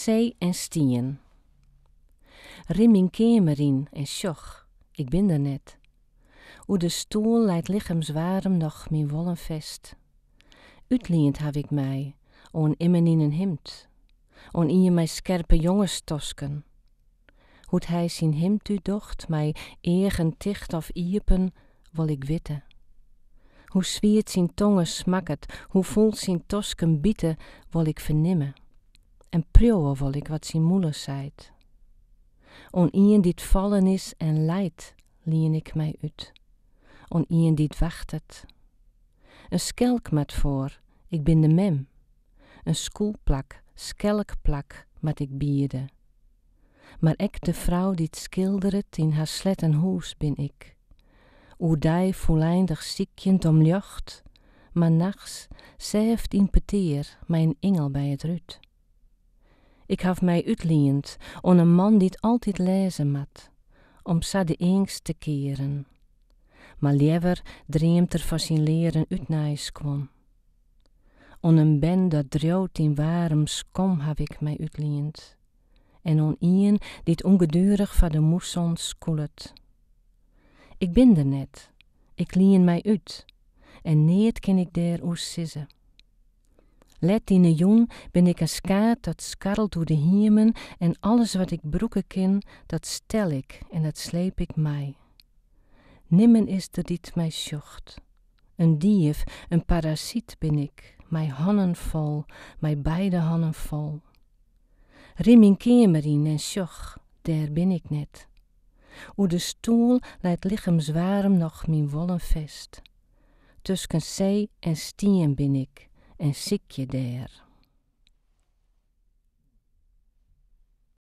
zee en stien. Rim mijn kamer in en sjoch, ik ben er net. Oer de stoel leidt lichaamswarm nog mijn wollen vest. Uitleend heb ik mij, on immen in een hemd. On ien mij scherpe jongenstosken. Hoe hij zijn hemd docht, mij eigen ticht of iepen, wil ik witten. Hoe zwiert zijn tongen smakket, hoe voelt zijn tosken bieten, wil ik vernimmen. En prouwen wil ik wat zijn moeder zeit. On ien die vallen is en lijdt, lien ik mij uit. On ien die wachtet. Een skelk met voor, ik ben de mem. Een schoolplak, skelkplak, met ik bierde. Maar ek de vrouw die het schilderet in haar sletten hoes ben ik. Oer die volleindig ziekjend om jocht, maar nachts zeft in peteer mijn engel bij het ruut. Ik haf mij uitleend on een man die het altijd lezen mat, om sa de angst te keren. Maar liever dreemt er van zijn leren uitnijs kwam. On een ben dat droot in warm skom heb ik mij uitleend. En on ien die het ongedurig van de moesson skoelet. Ik ben er net, ik lien mij uit, en neet ken ik der oer sissen. Let in de joen ben ik een skaat dat skarrelt door de hiemen en alles wat ik broeken ken, dat stel ik en dat sleep ik mij. Nimmen is er dit mij sjocht. Een dief, een parasiet ben ik, mij hannen vol, mij beide hannen vol. Rim in kamer in en sjoch, daar ben ik net. Oer de stoel leidt lichaamswarm nog mijn wollen vest. Tusken zee en stien ben ik, en ziek je daar.